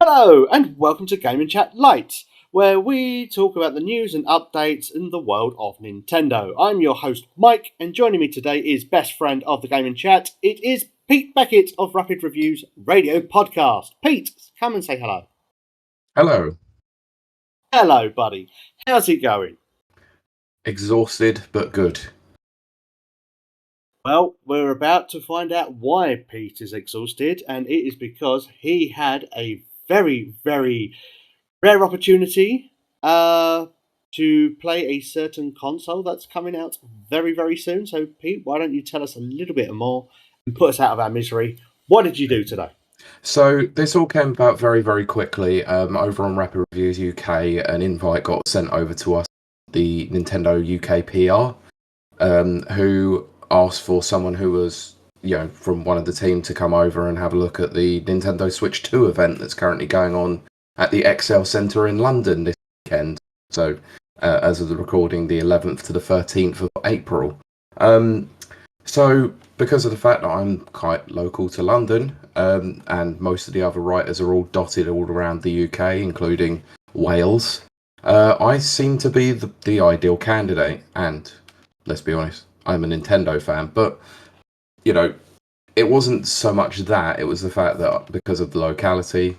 Hello, and welcome to Game and Chat Lite, where we talk about the news and updates in the world of Nintendo. I'm your host, Mike, and joining me today is best friend of the Game and Chat. It is Pete Beckett of Rapid Reviews Radio Podcast. Pete, come and say hello. Hello. Hello, buddy. How's it going? Exhausted, but good. Well, we're about to find out why Pete is exhausted, and it is because he had a very, very rare opportunity to play a certain console that's coming out very, very soon. So, Pete, why don't you tell us a little bit more and put us out of our misery? What did you do today? So this all came about very, very quickly. Over on Rapid Reviews UK, an invite got sent over to us, the Nintendo UK PR, who asked for someone who was, from one of the team to come over and have a look at the Nintendo Switch 2 event that's currently going on at the Excel Centre in London this weekend. So, as of the recording, the 11th to the 13th of April. So, because of the fact that I'm quite local to London, and most of the other writers are all dotted all around the UK, including Wales, I seem to be the ideal candidate. And let's be honest, I'm a Nintendo fan, but it wasn't so much that, it was the fact that because of the locality,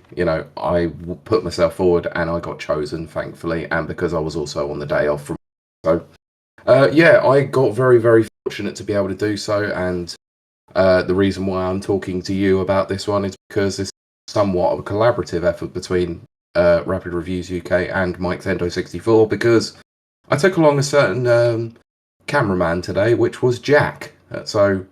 I put myself forward and I got chosen, thankfully, and because I was also on the day off from. So, I got very, very fortunate to be able to do so, and the reason why I'm talking to you about this one is because it's somewhat of a collaborative effort between Rapid Reviews UK and Mike Zendo 64, because I took along a certain cameraman today, which was Jack. So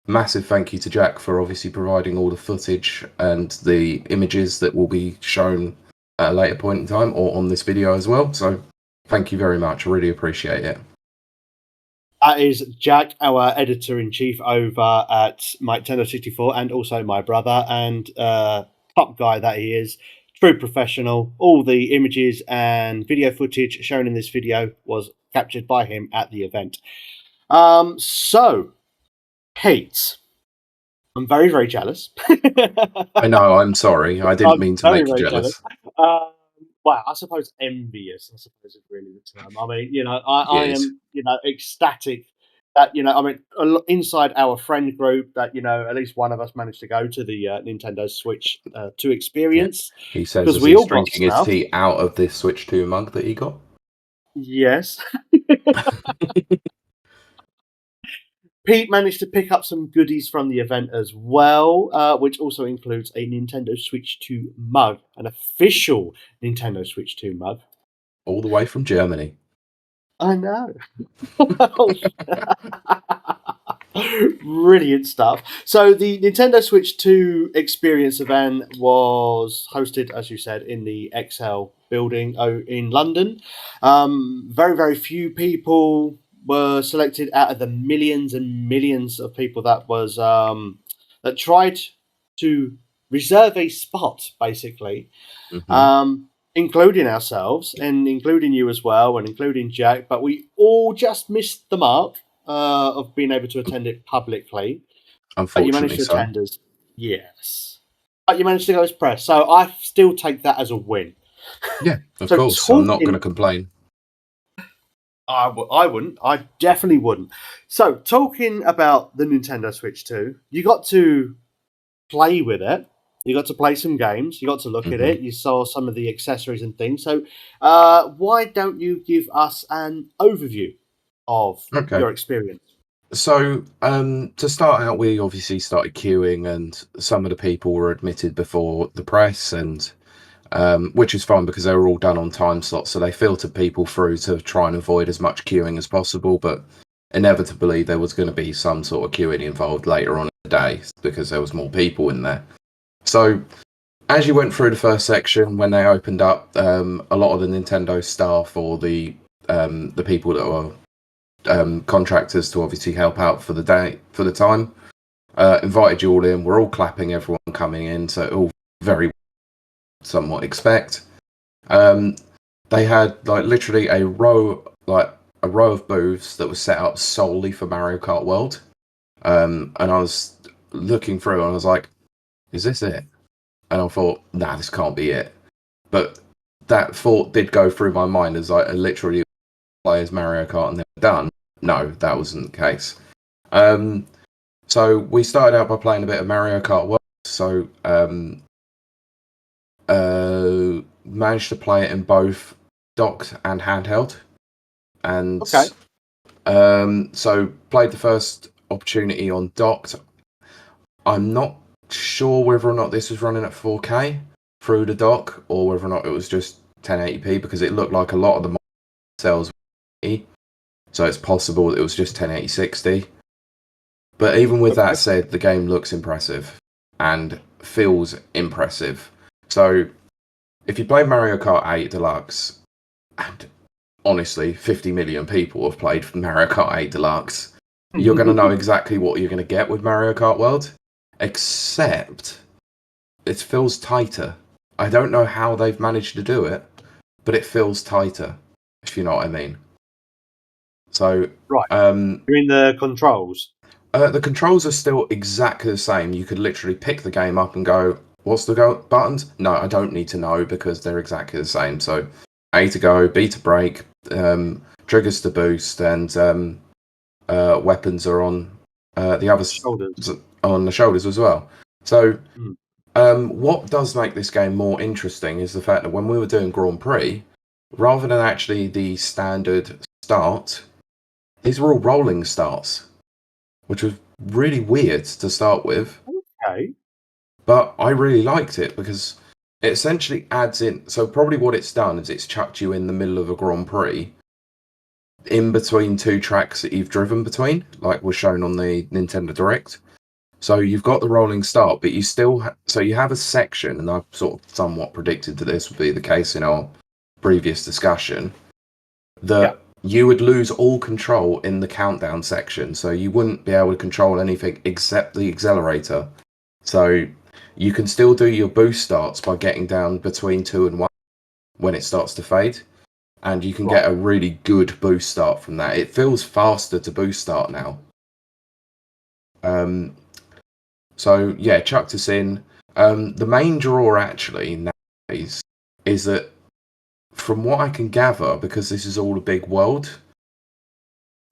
massive thank you to Jack for obviously providing all the footage and the images that will be shown at a later point in time or on this video as well. So thank you very much. I really appreciate it. That is Jack, our editor-in-chief over at Mike Tender 64, and also my brother, and top guy that he is. True professional. All the images and video footage shown in this video was captured by him at the event. So, Pete, I'm very, very jealous. I know, I'm sorry. I didn't mean to very, make you very jealous. Well, I suppose envious, I suppose is really the term. I mean, I Yes. am, ecstatic that, inside our friend group that, at least one of us managed to go to the Nintendo Switch 2 Yeah. experience, He says because as we he's all got drinking his stuff. tea out of this Switch 2 mug that he got. Yes. Pete managed to pick up some goodies from the event as well, which also includes a Nintendo Switch 2 mug, an official Nintendo Switch 2 mug. All the way from Germany. I know. Brilliant stuff. So the Nintendo Switch 2 experience event was hosted, as you said, in the XL building in London. Very, very few people were selected out of the millions and millions of people that tried to reserve a spot, basically. Mm-hmm. Including ourselves and including you as well, and including Jack, but we all just missed the mark of being able to attend it publicly. But you managed Unfortunately to so. attend as yes, but you managed to go as press, so I still take that as a win. Yeah, of So course. I'm not going to talking, complain. I wouldn't. I definitely wouldn't. So talking about the Nintendo Switch 2, you got to play with it. You got to play some games. You got to look at Mm-hmm. it. You saw some of the accessories and things. So, why don't you give us an overview of Okay. your experience? So, to start out, we obviously started queuing, and some of the people were admitted before the press, and which is fine because they were all done on time slots, so they filtered people through to try and avoid as much queuing as possible. But inevitably, there was going to be some sort of queuing involved later on in the day because there was more people in there. So, as you went through the first section, when they opened up, a lot of the Nintendo staff or the people that were contractors to obviously help out for the day for the time invited you all in. We're all clapping, everyone coming in, so all very somewhat expect. They had like literally a row of booths that was set up solely for Mario Kart World. And I was looking through and I was like, is this it? and I thought, nah, this can't be it. But that thought did go through my mind as I literally play as Mario Kart and then done. No, that wasn't the case. So we started out by playing a bit of Mario Kart World. So managed to play it in both docked and handheld. And Okay. so played the first opportunity on docked. I'm not sure whether or not this was running at 4K through the dock or whether or not it was just 1080p because it looked like a lot of the cells were 80, so it's possible that it was just 1080-60. But even with that Okay. said, the game looks impressive and feels impressive. So if you play Mario Kart 8 Deluxe, and honestly, 50 million people have played Mario Kart 8 Deluxe, you're going to know exactly what you're going to get with Mario Kart World, except it feels tighter. I don't know how they've managed to do it, but it feels tighter, if you know what I mean. So, Right. You mean the controls? the controls are still exactly the same. You could literally pick the game up and go, what's the go buttons? No, I don't need to know because they're exactly the same. So, A to go, B to brake, triggers to boost, and weapons are on the other Shoulders. on the shoulders as well. So, Mm. what does make this game more interesting is the fact that when we were doing Grand Prix, rather than actually the standard start, these were all rolling starts, which was really weird to start with. Okay. But I really liked it because it essentially adds in. So, probably what it's done is it's chucked you in the middle of a Grand Prix in between two tracks that you've driven between, like was shown on the Nintendo Direct. So you've got the rolling start, but you still so you have a section, and I've sort of somewhat predicted that this would be the case in our previous discussion, Yeah. that you would lose all control in the countdown section. So you wouldn't be able to control anything except the accelerator. So you can still do your boost starts by getting down between 2 and 1 when it starts to fade, and you can Right. get a really good boost start from that. It feels faster to boost start now. So yeah, chucked us in. The main draw actually nowadays is that, from what I can gather, because this is all a big world,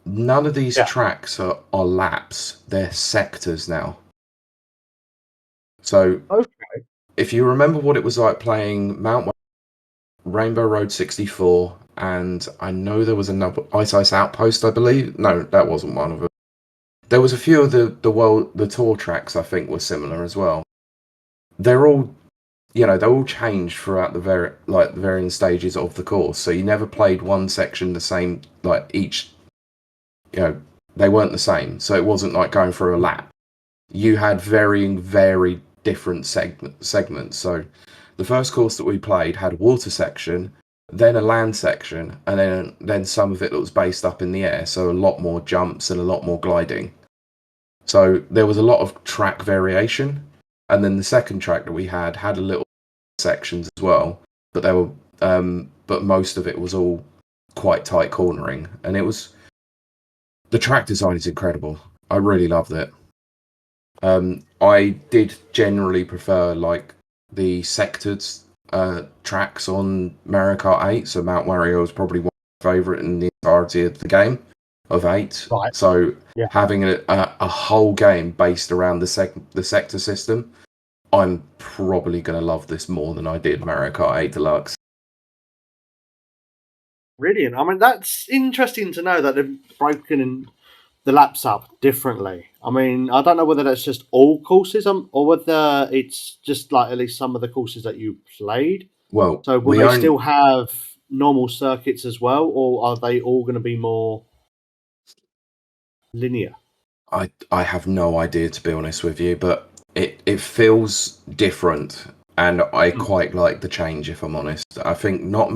none of these Yeah. tracks are laps. They're sectors now. So Okay. if you remember what it was like playing Rainbow Road 64, and I know there was another Ice Outpost, I believe. No, that wasn't one of them. There was a few of the tour tracks I think were similar as well. They're all they're all changed throughout the varying stages of the course. So you never played one section the same, like each, you know, they weren't the same. So it wasn't like going through a lap. You had very different segments. So the first course that we played had a water section, then a land section, and then some of it that was based up in the air. So a lot more jumps and a lot more gliding. So there was a lot of track variation. And then the second track that we had a little sections as well, but they were but most of it was all quite tight cornering, and the track design is incredible. I really loved it. I did generally prefer like the sectored tracks on Mario Kart 8, so Mount Wario was probably one of my favourite in the entirety of the game of 8. Right. So Yeah. having a whole game based around the sector system, I'm probably going to love this more than I did Mario Kart 8 Deluxe. Brilliant. I mean, that's interesting to know that they've broken the laps up differently. I mean, I don't know whether that's just all courses or whether it's just like at least some of the courses that you played. Well, So will we they own. still have normal circuits as well, or are they all going to be more linear? I have no idea, to be honest with you, but it feels different, and I Hmm. quite like the change. If I'm honest, I think not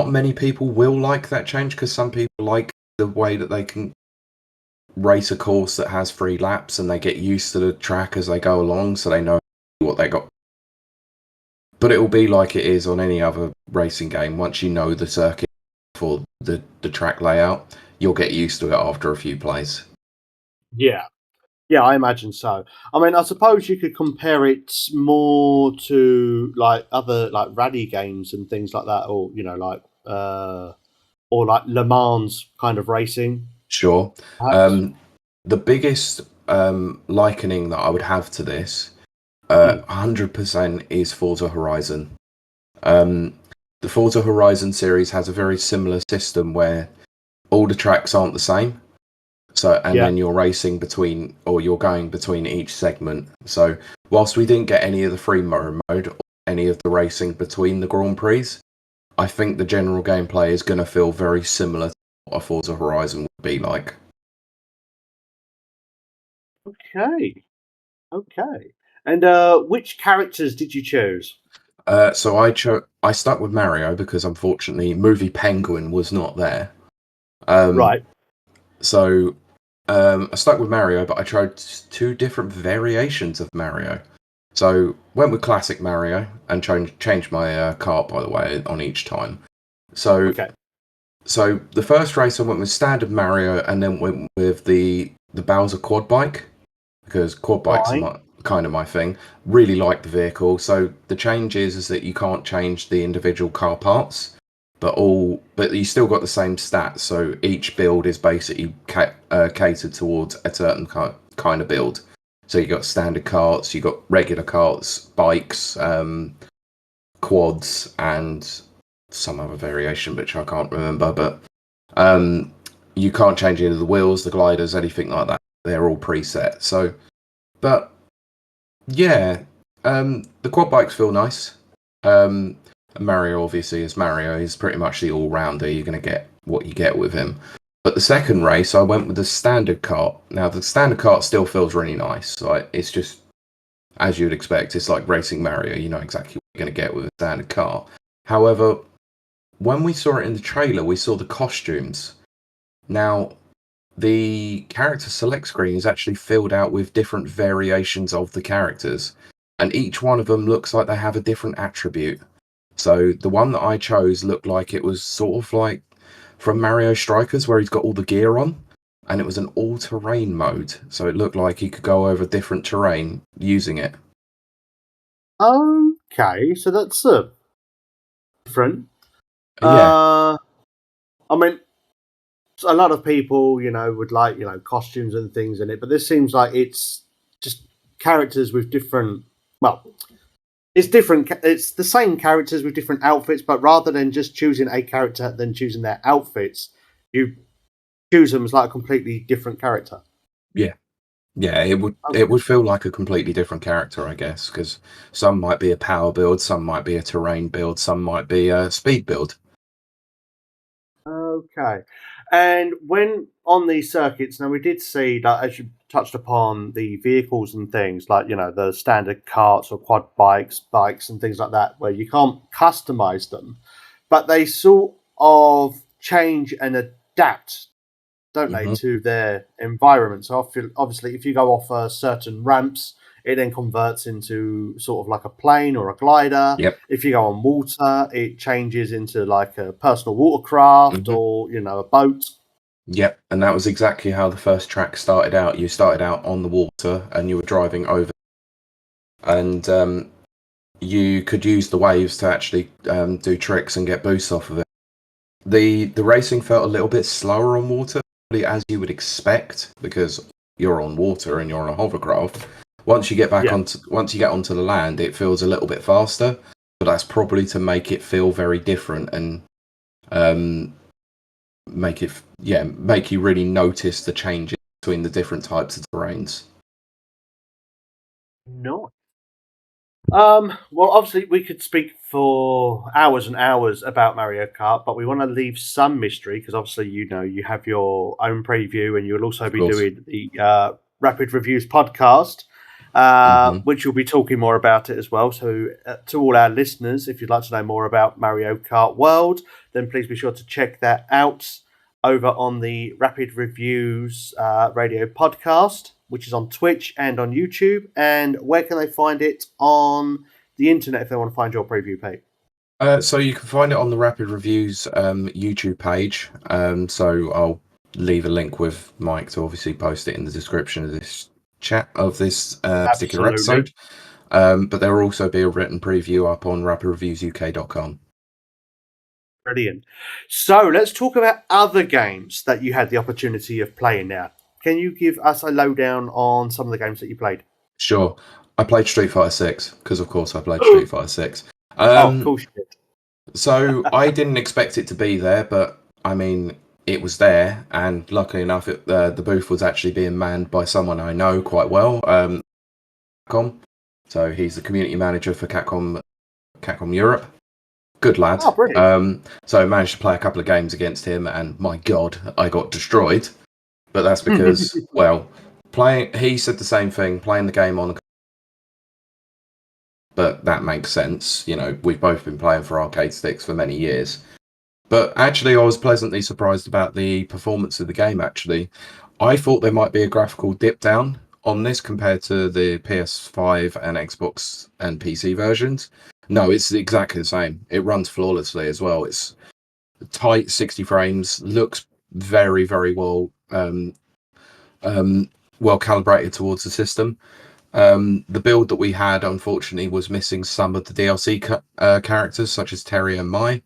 many people will like that change because some people like the way that they can race a course that has 3 laps and they get used to the track as they go along, so they know what they got. But it will be like it is on any other racing game. Once you know the circuit for the track layout, you'll get used to it after a few plays. Yeah. Yeah, I imagine so. I mean, I suppose you could compare it more to like other like rally games and things like that, or or like Le Mans kind of racing, Sure. perhaps. Um, the biggest likening that I would have to this, Mm, 100% is Forza Horizon. Um, the Forza Horizon series has a very similar system where all the tracks aren't the same. So, and yeah. then you're racing between, or you're going between each segment. So, whilst we didn't get any of the free mode or any of the racing between the Grand Prix, I think the general gameplay is going to feel very similar to what a Forza Horizon would be like. Okay. Okay. And which characters did you choose? So I stuck with Mario because unfortunately, movie Penguin was not there. Um, Right. so I stuck with Mario, but I tried two different variations of Mario. So went with classic Mario and changed my kart, by the way, on each time. So Okay. so the first race I went with standard Mario, and then went with the Bowser quad bike because quad bikes are Fine. kind of my thing. Really like the vehicle. So the change is that you can't change the individual car parts, but you still got the same stats. So each build is basically catered towards a certain kind of build. So you got standard carts, you got regular carts, bikes, quads, and some other variation which I can't remember. But um, you can't change any of the wheels, the gliders, anything like that. They're all preset. So, but yeah, the quad bikes feel nice. Um, Mario obviously is Mario. He's pretty much the all rounder. You're going to get what you get with him. But the second race, I went with the standard cart. Now the standard cart still feels really nice. Like it's just as you'd expect. It's like racing Mario. You know exactly what you're going to get with a standard car. However, when we saw it in the trailer, we saw the costumes. Now the character select screen is actually filled out with different variations of the characters, and each one of them looks like they have a different attribute. So the one that I chose looked like it was sort of like from Mario Strikers, where he's got all the gear on, and it was an all-terrain mode. So it looked like he could go over different terrain using it. Okay. So that's different. Yeah. Uh, I mean, a lot of people, would like, costumes and things in it, but this seems like it's just characters with different. Well, it's different. It's the same characters with different outfits, but rather than just choosing a character, then choosing their outfits, you choose them as like a completely different character. Yeah. Yeah, it Okay. would feel like a completely different character, I guess, because some might be a power build, some might be a terrain build, some might be a speed build. Okay. And when on these circuits, now we did see that as you touched upon the vehicles and things like, the standard carts or quad bikes and things like that, where you can't customize them, but they sort of change and adapt, don't they, Hmm. to their environment. So obviously, if you go off certain ramps, it then converts into sort of like a plane or a glider. Yep. If you go on water, it changes into like a personal watercraft Hmm. or a boat. Yep. And that was exactly how the first track started out. You started out on the water and you were driving over, and you could use the waves to actually do tricks and get boosts off of it. The racing felt a little bit slower on water, probably as you would expect, because you're on water and you're on a hovercraft. Yeah. Once you get onto the land, it feels a little bit faster, but that's probably to make it feel very different and um, make you really notice the changes between the different types of terrains. No. Well, obviously, we could speak for hours and hours about Mario Kart, but we want to leave some mystery because obviously, you have your own preview, and you'll also Of be course. doing the Rapid Reviews podcast, Hmm. which you'll be talking more about it as well. So, to all our listeners, if you'd like to know more about Mario Kart World, then please be sure to check that out over on the Rapid Reviews radio podcast, which is on Twitch and on YouTube. And where can they find it on the internet if they want to find your preview, Pete? So you can find it on the Rapid Reviews YouTube page. So I'll leave a link with Mike to obviously post it in the description of this chat of this particular Absolutely. episode. But there will also be a written preview up on rapidreviewsuk.com. Brilliant. So let's talk about other games that you had the opportunity of playing now. Can you give us a lowdown on some of the games that you played? Sure. I played Street Fighter 6 because, of course, I played Street Fighter 6. Oh, of course you did. So I didn't expect it to be there, but I mean, it was there, and luckily enough, the booth was actually being manned by someone I know quite well, Capcom. So he's the community manager for Capcom Europe. Good lad. Oh, brilliant. So I managed to play a couple of games against him, and my God, I got destroyed. But that's because, well, playing. He said the same thing. Playing the game on, but that makes sense. You know, we've both been playing for arcade sticks for many years. But actually, I was pleasantly surprised about the performance of the game. Actually, I thought there might be a graphical dip down on this compared to the PS5 and Xbox and PC versions. No, it's exactly the same. It runs flawlessly as well. It's tight 60 frames, looks very, very well calibrated towards the system. The build that we had, unfortunately, was missing some of the DLC characters, such as Terry and Mai,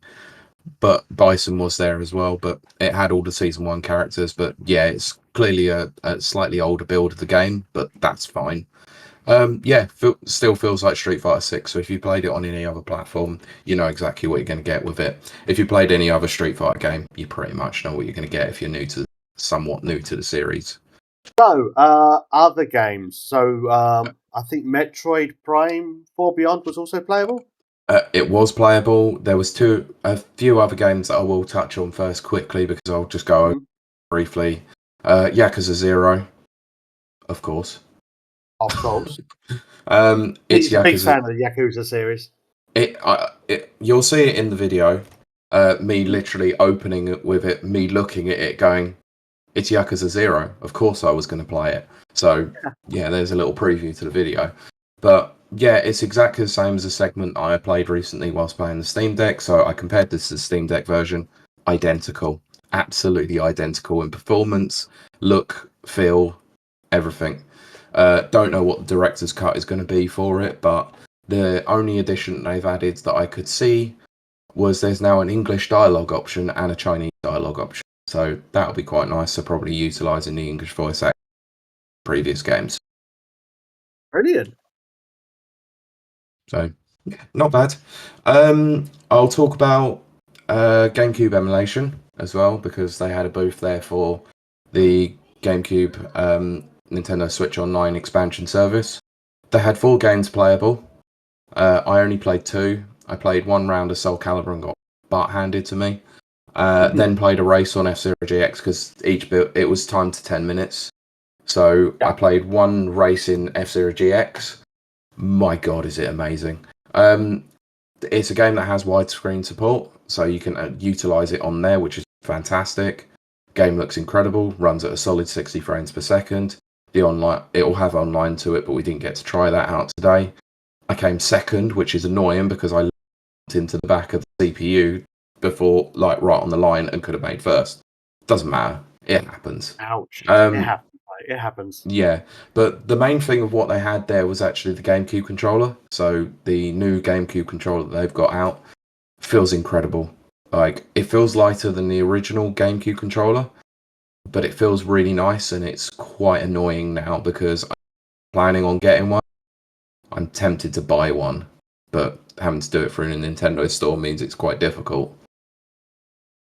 but Bison was there as well. But it had all the season 1 characters. But yeah, it's clearly a slightly older build of the game, but that's fine. Yeah, still feels like Street Fighter 6. So if you played it on any other platform, you know exactly what you're going to get with it. If you played any other Street Fighter game, you pretty much know what you're going to get if you're somewhat new to the series. So, other games. So, I think Metroid Prime 4 Beyond was also playable. It was playable. There was a few other games that I will touch on first quickly because I'll just go over briefly. Yakuza 0, of course. Of course. It's He's a big Yakuza. fan of the Yakuza series. You'll see it in the video. Me literally opening it with it, me looking at it, going, "It's Yakuza 0. Of course, I was going to play it." So yeah, there's a little preview to the video. But yeah, it's exactly the same as a segment I played recently whilst playing the Steam Deck. So I compared this to the Steam Deck version. Identical, absolutely identical in performance, look, feel, everything. Don't know what the director's cut is going to be for it, but the only addition they've added that I could see was there's now an English dialogue option and a Chinese dialogue option. So that'll be quite nice. So probably utilising the English voice act previous games. Brilliant. So not bad. I'll talk about GameCube emulation as well because they had a booth there for the GameCube Nintendo Switch Online expansion service. They had 4 games playable. I only played 2. I played 1 round of Soul Calibur and got butt handed to me. Then played a race on F-Zero GX because each bit it was timed to 10 minutes. So I played 1 race in F-Zero GX. My God, is it amazing! It's a game that has widescreen support, so you can utilize it on there, which is fantastic. Game looks incredible, runs at a solid 60 frames per second. The online, it will have online to it, but we didn't get to try that out today. I came second, which is annoying because I looked into the back of the CPU before, like right on the line, and could have made first. Doesn't matter. It happens. Ouch. It happens. It happens. Yeah, but the main thing of what they had there was actually the GameCube controller. So the new GameCube controller that they've got out feels incredible. Like, it feels lighter than the original GameCube controller, but it feels really nice, and it's quite annoying now because I'm planning on getting one. I'm tempted to buy one, but having to do it through a Nintendo store means it's quite difficult.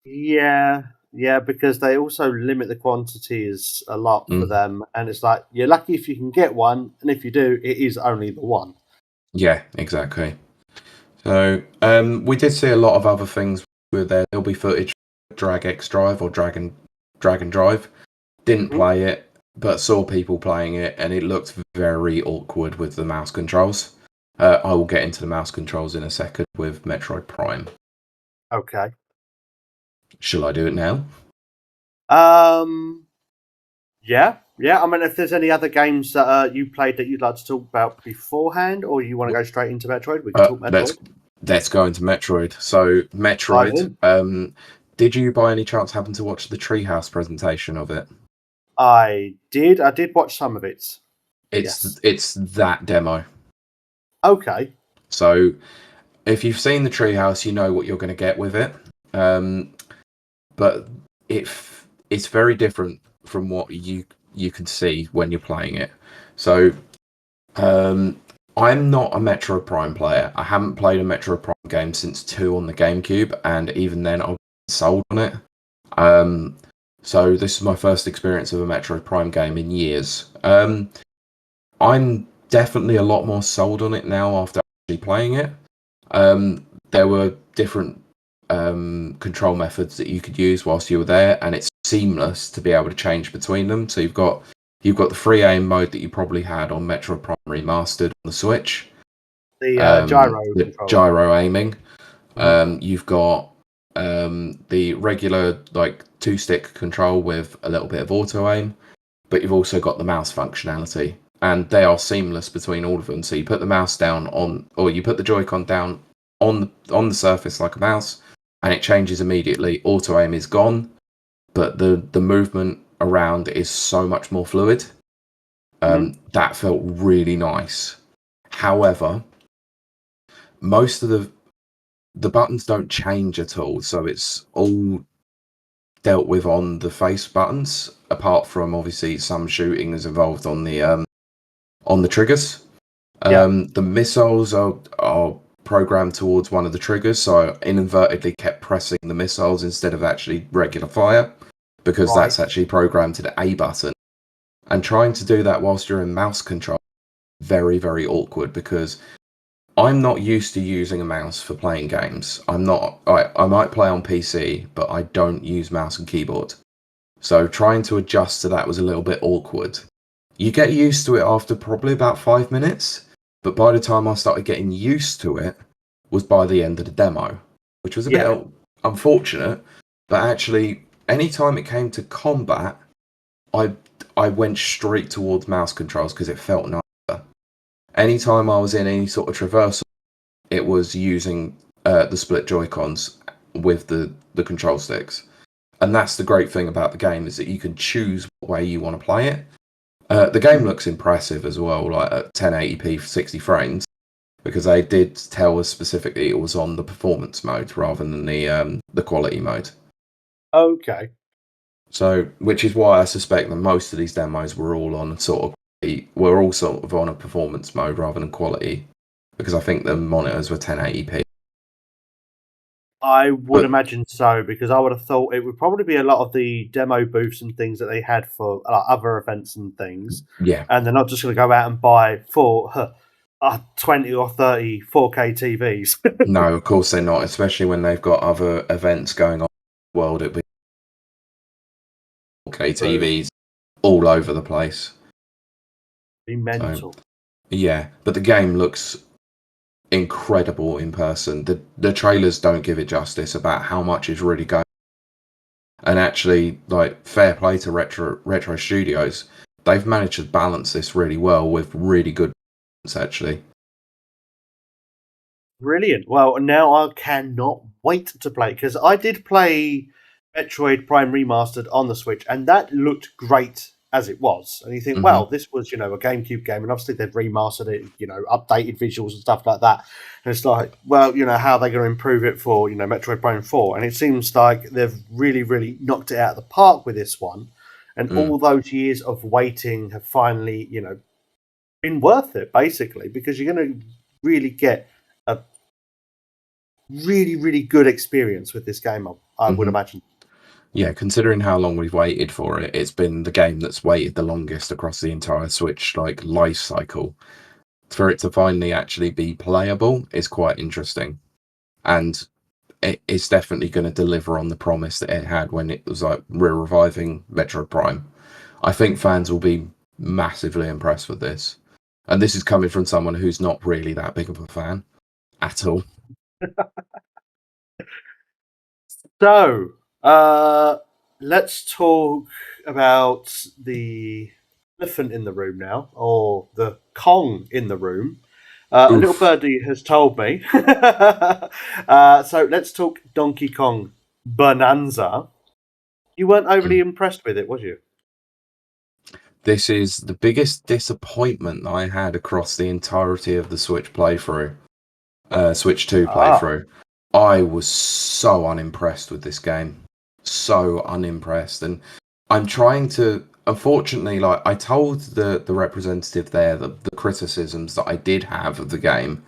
Yeah, because they also limit the quantities a lot for them, and it's like you're lucky if you can get one, and if you do, it is only the one. Yeah, exactly. So we did see a lot of other things with there. There'll be footage of Drag X Drive or Dragon Drive. Didn't play it, but saw people playing it, and it looked very awkward with the mouse controls. I will get into the mouse controls in a second with Metroid Prime. Okay. Shall I do it now? Yeah. I mean, if there's any other games that you played that you'd like to talk about beforehand, or you want to go straight into Metroid, we can talk Metroid. Let's go into Metroid. So Metroid. Did you by any chance happen to watch the Treehouse presentation of it? I did. I did watch some of it. Yes. It's that demo. Okay. So if you've seen the treehouse, you know what you're going to get with it. But it's very different from what you can see when you're playing it. So I'm not a Metroid Prime player. I haven't played a Metroid Prime game since 2 on the GameCube, and even then I was sold on it. So this is my first experience of a Metroid Prime game in years. I'm definitely a lot more sold on it now after actually playing it. There were different control methods that you could use whilst you were there, and it's seamless to be able to change between them. So you've got the free aim mode that you probably had on Metroid Prime Remastered on the Switch, The gyro the controller. gyro aiming. Mhm. You've got the regular like 2-stick control with a little bit of auto aim, but you've also got the mouse functionality, and they are seamless between all of them. So you put the mouse down on, or you put the Joy-Con down on the surface like a mouse, and it changes immediately. Auto aim is gone, but the movement around is so much more fluid. Mhm. That felt really nice. However, most of the buttons don't change at all, so it's all dealt with on the face buttons. Apart from obviously some shooting is involved on the triggers. Yeah. The missiles are programmed towards one of the triggers, so I inadvertently kept pressing the missiles instead of actually regular fire, because Right. that's actually programmed to the A button. And trying to do that whilst you're in mouse control, very, very awkward, because I'm not used to using a mouse for playing games. I might play on PC, but I don't use mouse and keyboard. So trying to adjust to that was a little bit awkward. You get used to it after probably about 5 minutes, but by the time I started getting used to it was by the end of the demo, which was a bit Yeah. unfortunate. But actually, anytime it came to combat, I I went straight towards mouse controls because it felt nicer. Anytime I was in any sort of traversal, it was using the split Joy Cons with the control sticks. And that's the great thing about the game, is that you can choose what way you want to play it. The game Mhm. looks impressive as well, like at 1080p 60 frames, because they did tell us specifically it was on the performance mode rather than the quality mode. Okay. So, which is why I suspect that most of these demos were all on were all sort of on a performance mode rather than quality, because I think the monitors were 1080p. I would But imagine so, because I would have thought it would probably be a lot of the demo booths and things that they had for other events and things, yeah, and they're not just going to go out and buy 20 or 30 4K TVs. no, of course they're not, especially when they've got other events going on in the world. It'd be 4K True. TVs all over the place. Be So mental. yeah, but the game looks incredible in person. The trailers don't give it justice about how much is really going. And actually, like, fair play to Retro Studios, they've managed to balance this really well with really good actually. Brilliant. Well, now I cannot wait to play, because I did play Metroid Prime Remastered on the Switch, and that looked great as it was. And you think, Hmm. well, this was, a GameCube game, and obviously they've remastered it, updated visuals and stuff like that. And it's like, well, how are they going to improve it for, Metroid Prime 4? And it seems like they've really, really knocked it out of the park with this one. And Mm. all those years of waiting have finally, been worth it, basically, because you're going to really get a really, really good experience with this game, I would Hmm. imagine. Yeah, considering how long we've waited for it, it's been the game that's waited the longest across the entire Switch like life cycle. For it to finally actually be playable is quite interesting, and it's definitely going to deliver on the promise that it had when it was like reviving Metroid Prime. I think fans will be massively impressed with this, and this is coming from someone who's not really that big of a fan at all. So, let's talk about the elephant in the room now, or the Kong in the room. A little Oof. birdie has told me. So let's talk Donkey Kong Bonanza. You weren't overly Mm. impressed with it, was you? This is the biggest disappointment I had across the entirety of the Switch playthrough, Switch 2 Ah, playthrough. I was so unimpressed with this game. So unimpressed. And I'm trying to, unfortunately, like, I told the representative there the criticisms that I did have of the game.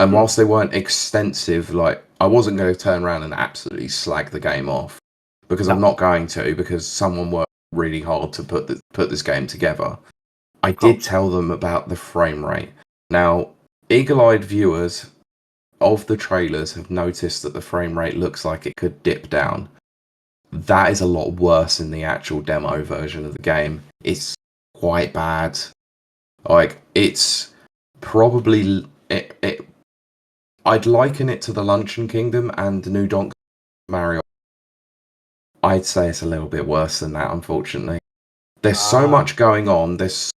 And hmm, whilst they weren't extensive, like, I wasn't going to turn around and absolutely slag the game off, because I'm no, not going to, because someone worked really hard to put this game together. I of did course. tell them about the frame rate. Now, eagle-eyed viewers of the trailers have noticed that the frame rate looks like it could dip down. That is a lot worse in the actual demo version of the game. It's quite bad. Like, it's probably I'd liken it to the Luncheon Kingdom and the New Donk Mario. I'd say it's a little bit worse than that, unfortunately. There's so Ah, much going on. There's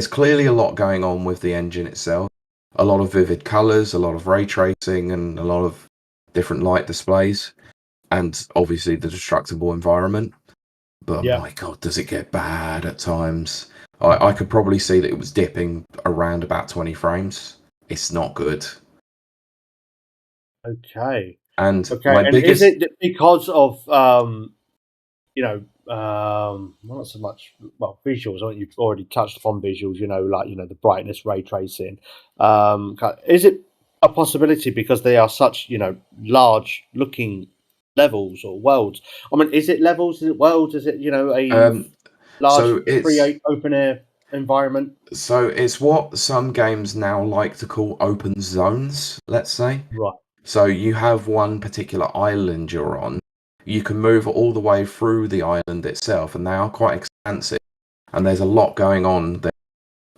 clearly a lot going on with the engine itself. A lot of vivid colors, a lot of ray tracing, and a lot of different light displays, and obviously the destructible environment. But yeah. my god, does it get bad at times? I could probably see that it was dipping around about 20 frames. It's not good. Okay. And Okay. my And is biggest it because of well, not so much well visuals. I think you've already touched upon visuals. Like the brightness, ray tracing. Is it a possibility because they are such large looking levels or worlds? I mean, is it levels? Is it worlds? Is it a um large so it's free open air environment? so it's what some games now like to call open zones, let's say. Right. So you have one particular island you're on. You can move all the way through the island itself, and they are quite expansive. And there's a lot going on. There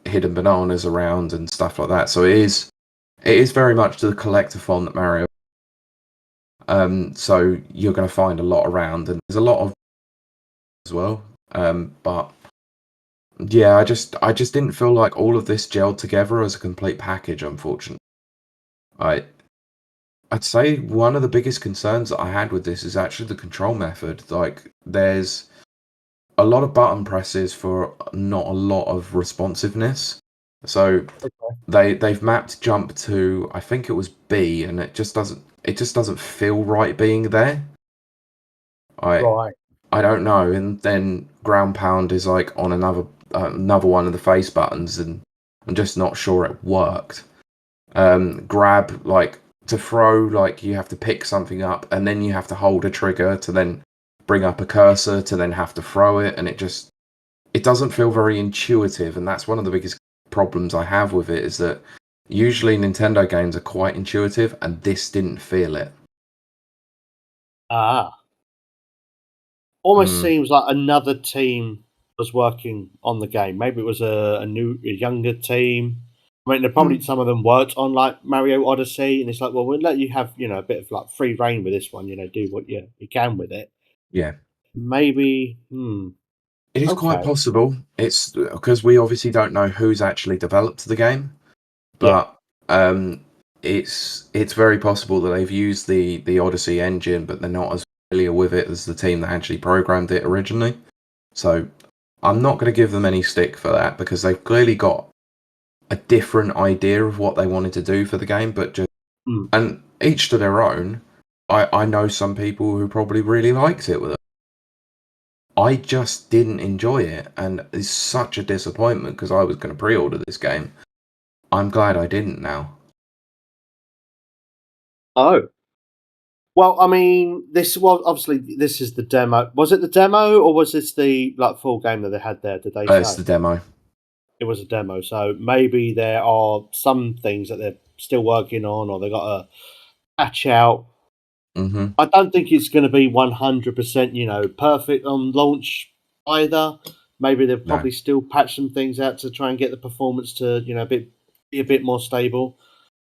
are hidden bananas around and stuff like that. So it is very much the collectathon that Mario. So you're going to find a lot around, and there's a lot of as well. But yeah, I just didn't feel like all of this gelled together as a complete package. Unfortunately, I I'd say one of the biggest concerns that I had with this is actually the control method. Like, there's a lot of button presses for not a lot of responsiveness. So Okay. they've mapped jump to, I think it was B, and it just doesn't feel right being there. I Right. I don't know. And then ground pound is like on another one of the face buttons, and I'm just not sure it worked. Grab, like, to throw, like, you have to pick something up and then you have to hold a trigger to then bring up a cursor to then have to throw it, and it doesn't feel very intuitive. And that's one of the biggest problems I have with it, is that usually Nintendo games are quite intuitive, and this didn't feel it. Ah. Almost Mm. seems like another team was working on the game. Maybe it was a younger team. I mean, probably Mm. some of them worked on like Mario Odyssey, and it's like, well, we'll let you have a bit of like free reign with this one. Do what you can with it. Yeah, Maybe. it is quite Okay. possible. It's because we obviously don't know who's actually developed the game. Yeah. But um, it's very possible that they've used the Odyssey engine, but they're not as familiar with it as the team that actually programmed it originally. So I'm not going to give them any stick for that, because they've clearly got a different idea of what they wanted to do for the game. But just, Hmm. and each to their own. I know some people who probably really liked it with it. I just didn't enjoy it, and it's such a disappointment because I was going to pre-order this game. I'm glad I didn't now. Oh. Well, I mean, obviously this is the demo. Was it the demo or was this the like full game that they had there? Did they It's say the demo. it was a demo? So maybe there are some things that they're still working on, or they got to patch out. Hmm. I don't think it's going to be 100%, perfect on launch either. Maybe they'll No. probably still patch some things out to try and get the performance to, be a bit more stable.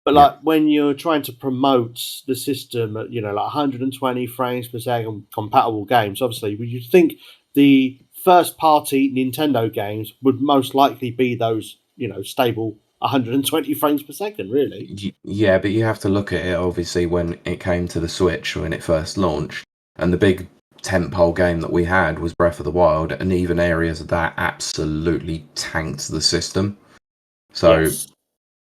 But Yeah. like when you're trying to promote the system at, like 120 frames per second compatible games, obviously, you think the first party Nintendo games would most likely be those, stable 120 frames per second, really. Yeah, but you have to look at it obviously when it came to the Switch when it first launched, and the big tentpole game that we had was Breath of the Wild, and even areas of that absolutely tanked the system. So Yes.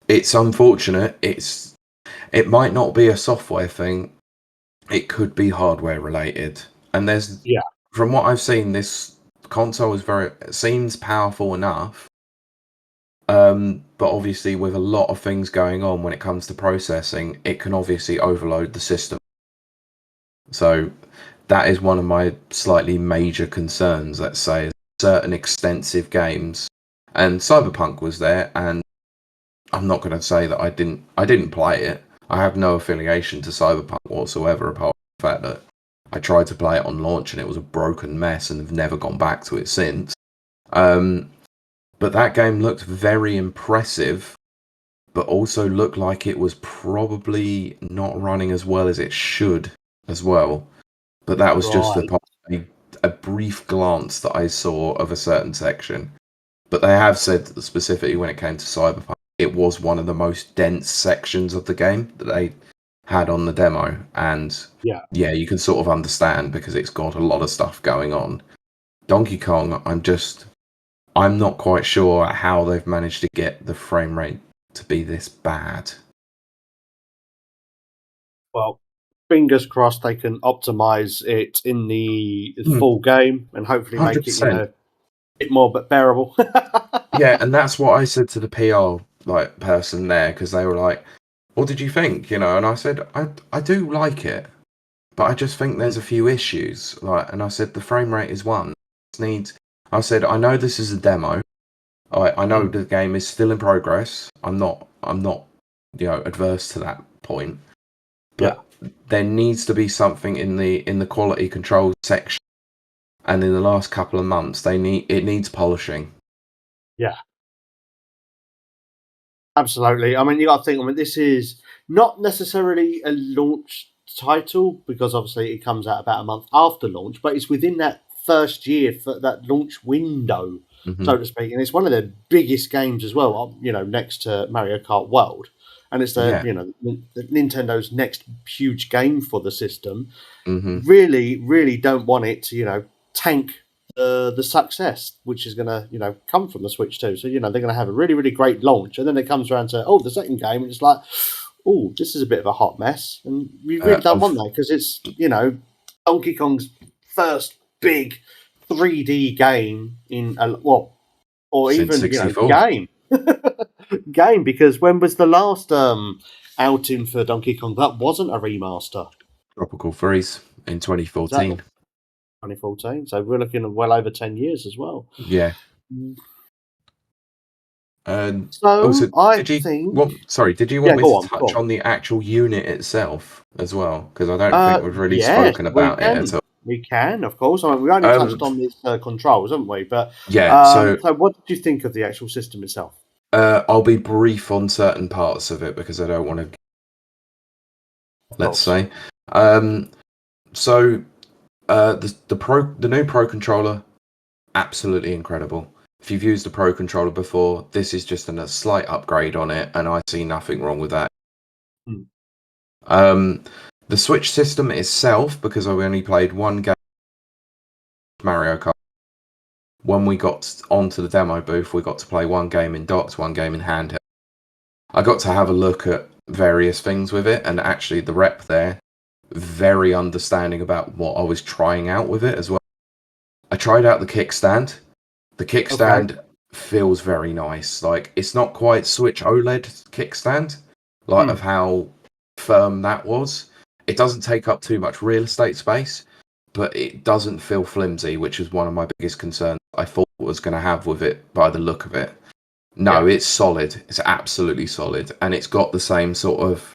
it's unfortunate. It might not be a software thing. It could be hardware related. And Yeah. from what I've seen, this console seems powerful enough. But obviously, with a lot of things going on when it comes to processing, it can obviously overload the system. So that is one of my slightly major concerns. Let's say certain extensive games, and Cyberpunk was there, and I'm not going to say that I didn't play it. I have no affiliation to Cyberpunk whatsoever, apart from the fact that I tried to play it on launch and it was a broken mess, and have never gone back to it since. But that game looked very impressive, but also looked like it was probably not running as well as it should as well. But that was just Right. a brief glance that I saw of a certain section. But they have said that specifically when it came to Cyberpunk, it was one of the most dense sections of the game that they had on the demo. And Yeah. yeah, you can sort of understand because it's got a lot of stuff going on. Donkey Kong, I'm not quite sure how they've managed to get the frame rate to be this bad. Well, fingers crossed they can optimize it in the Mm, full game and hopefully make it, 100%. a bit more but bearable. Yeah, and that's what I said to the PR person there because they were like, "What did you think?" And I said, "I do like it, but I just think there's a few issues." And I said the frame rate is one. It needs. I said I know this is a demo. I know Mm. the game is still in progress. I'm not adverse to that point, Yeah. but there needs to be something in the quality control section. And in the last couple of months, it needs polishing. Yeah. Absolutely. I mean, you got to think. I mean, this is not necessarily a launch title because obviously it comes out about a month after launch, but it's within that first year for that launch window, Hmm. so to speak. And it's one of the biggest games as well. Next to Mario Kart World, and it's Yeah. the Nintendo's next huge game for the system. Hmm. Really, really don't want it to tank the success which is going to come from the Switch too. So they're going to have a really really great launch, and then it comes around to the second game, and it's like, oh, this is a bit of a hot mess, and we really don't want Of that because it's Donkey Kong's first big 3D game in or since even 64. game game because when was the last outing for Donkey Kong that wasn't a remaster? Tropical Freeze in Was that 2014. 2014? So we're looking at well over 10 years as well. Yeah. And also, So I did you think, want? Sorry, did you want yeah, me go to on, go touch on. on the actual unit itself as well? Because I don't think we've really Yes, spoken we about it at can. all. We can, of course. I mean, we only touched Um, on its controls, haven't we? But yeah. So so what did you think of the actual system itself? I'll be brief on certain parts of it because I don't want to. Of Let's course. say. So the new Pro controller, absolutely incredible. If you've used the Pro controller before, this is just a slight upgrade on it, and I see nothing wrong with that. Hmm. Um, the Switch system itself, because I only played one game, Mario Kart. When we got onto the demo booth, we got to play one game in docked, one game in handheld. I got to have a look at various things with it, and actually the rep there, very understanding about what I was trying out with it as well. I tried out the kickstand. The Okay. kickstand feels very nice. Like it's not quite Switch OLED kickstand, like Hmm. of how firm that was. It doesn't take up too much real estate space, but it doesn't feel flimsy, which is one of my biggest concerns I thought I was going to have with it by the look of it. No, Yeah. it's solid. It's absolutely solid, and it's got the same sort of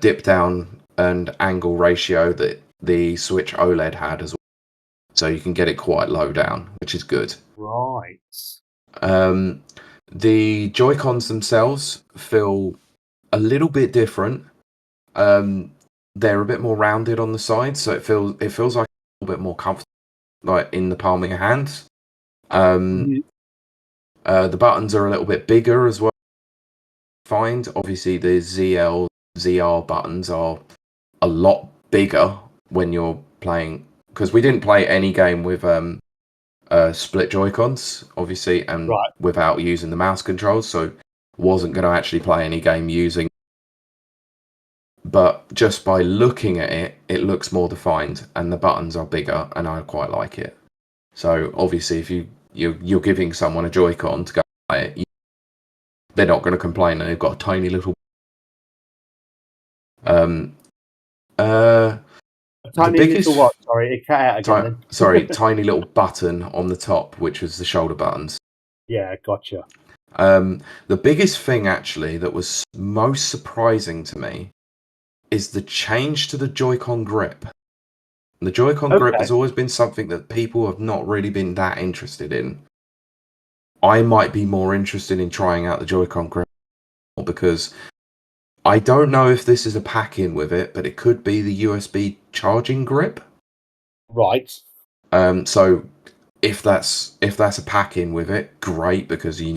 dip down and angle ratio that the Switch OLED had as well. So you can get it quite low down, which is good. Right. Um, the Joy Cons themselves feel a little bit different. Um, they're a bit more rounded on the sides, so it feels like a little bit more comfortable, like in the palm of your hands. Um, Mhm. the buttons are a little bit bigger as well. Find obviously the ZR buttons are a lot bigger when you're playing because we didn't play any game with split Joy-Cons, obviously, and Right. without using the mouse controls, so wasn't going to actually play any game using. But just by looking at it, it looks more defined, and the buttons are bigger, and I quite like it. So obviously, if you're giving someone a Joy-Con to go play it, they're not going to complain, and they've got a tiny little. The A tiny little biggest, what? Sorry, it cut out again then. tiny little button on the top, which was the shoulder buttons. Yeah, gotcha. The biggest thing actually that was most surprising to me is the change to the Joy-Con grip. The Joy-Con grip Okay. has always been something that people have not really been that interested in. I might be more interested in trying out the Joy-Con grip because I don't know if this is a pack-in with it, but it could be the USB charging grip. Right. So if that's a pack-in with it, great, because you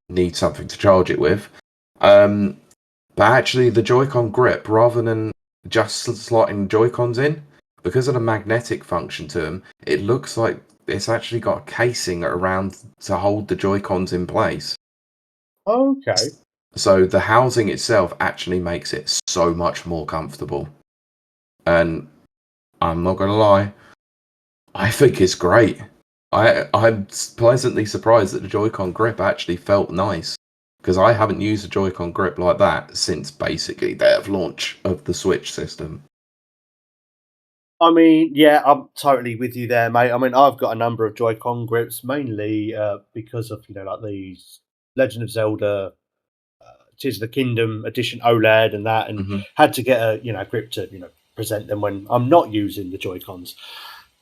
need something to charge it with. But actually, the Joy-Con grip, rather than just slotting Joy-Cons in, because of the magnetic function to them, it looks like it's actually got a casing around to hold the Joy-Cons in place. Okay. So the housing itself actually makes it so much more comfortable. And I'm not going to lie, I think it's great. I'm pleasantly surprised that the Joy-Con grip actually felt nice, because I haven't used a Joy-Con grip like that since basically their launch of the Switch system. I mean, yeah, I'm totally with you there, mate. I mean, I've got a number of Joy-Con grips, mainly because of like these Legend of Zelda, Tears of the Kingdom edition OLED and that, and Hmm. had to get a grip to present them when I'm not using the Joy-Cons.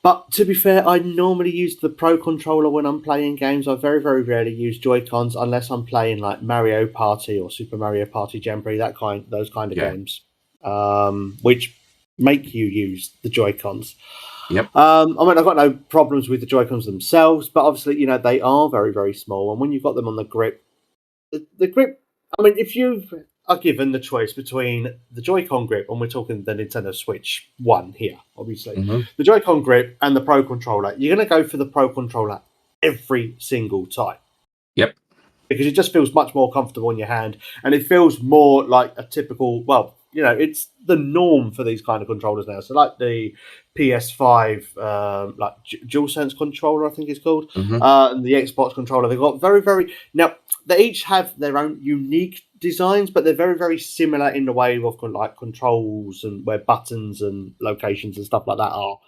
But to be fair, I normally use the Pro controller when I'm playing games. I very, very rarely use Joy-Cons unless I'm playing like Mario Party or Super Mario Party Jamboree, those kind of Yeah. games, which make you use the Joy-Cons. Yep. I mean, I've got no problems with the Joy-Cons themselves, but obviously, they are very, very small. And when you've got them on the grip, the grip, I mean, if you are given the choice between the Joy-Con grip, and we're talking the Nintendo Switch 1 here, obviously, Hmm. the Joy-Con grip and the Pro controller, you're going to go for the Pro controller every single time. Yep. Because it just feels much more comfortable in your hand, and it feels more like a typical, well, it's the norm for these kind of controllers now. So like the PS5, like DualSense controller, I think it's called, Hmm. and the Xbox controller, they've got very, very, now they each have their own unique designs, but they're very, very similar in the way of like controls and where buttons and locations and stuff like that are.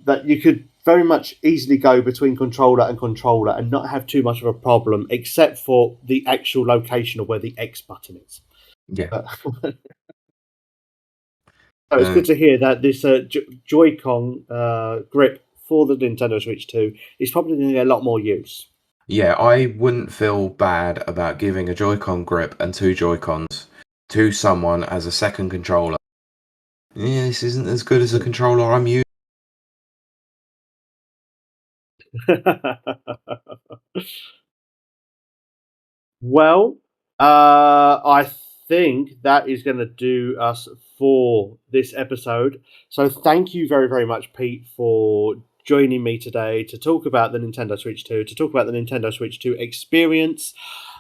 That you could very much easily go between controller and not have too much of a problem, except for the actual location of where the X button is. Yeah. So it's Uh, good to hear that this Joy-Con grip for the Nintendo Switch 2 is probably going to get a lot more use. yeah, I wouldn't feel bad about giving a Joy-Con grip and two Joy-Cons to someone as a second controller. Yeah, this isn't as good as the controller I'm using. Well, I think that is going to do us for this episode. So thank you very, very much, Pete, for joining me today to talk about the Nintendo Switch 2, to talk about the Nintendo Switch 2 experience.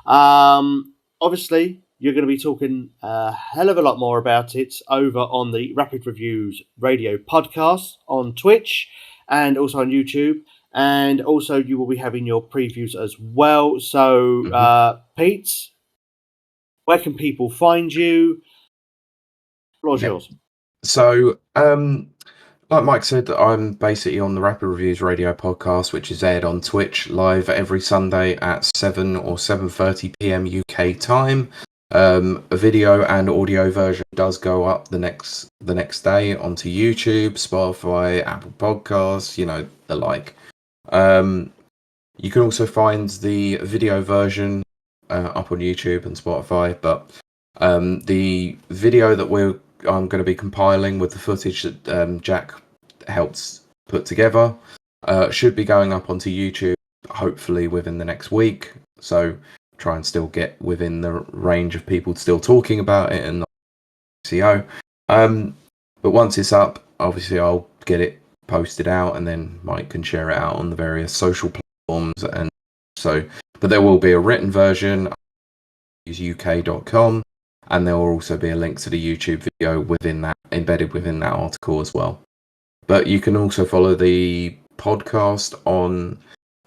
Obviously, you're going to be talking a hell of a lot more about it over on the Rapid Reviews radio podcast on Twitch and also on YouTube. And also, you will be having your previews as well. So, Hmm. Pete, where can people find you? Floor's Yep. yours. So, like Mike said, I'm basically on the Rapid Reviews radio podcast, which is aired on Twitch live every Sunday at 7 or 7:30 p.m. UK time. A video and audio version does go up the next day onto YouTube, Spotify, Apple Podcasts, the like. You can also find the video version up on YouTube and Spotify, but the video that I'm going to be compiling with the footage that Jack helped put together should be going up onto YouTube hopefully within the next week. So try and still get within the range of people still talking about it and not SEO. But once it's up, obviously I'll get it post it out, and then Mike can share it out on the various social platforms. And so, but there will be a written version, uk.com, and there will also be a link to the YouTube video within that, embedded within that article as well. But you can also follow the podcast on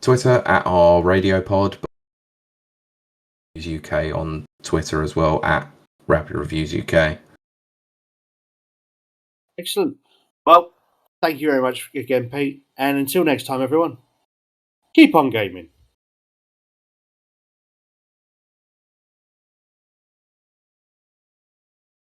Twitter at our Radio Pod, UK on Twitter as well at Rapid Reviews UK. Excellent. Well, thank you very much again, Pete. And until next time, everyone, keep on gaming.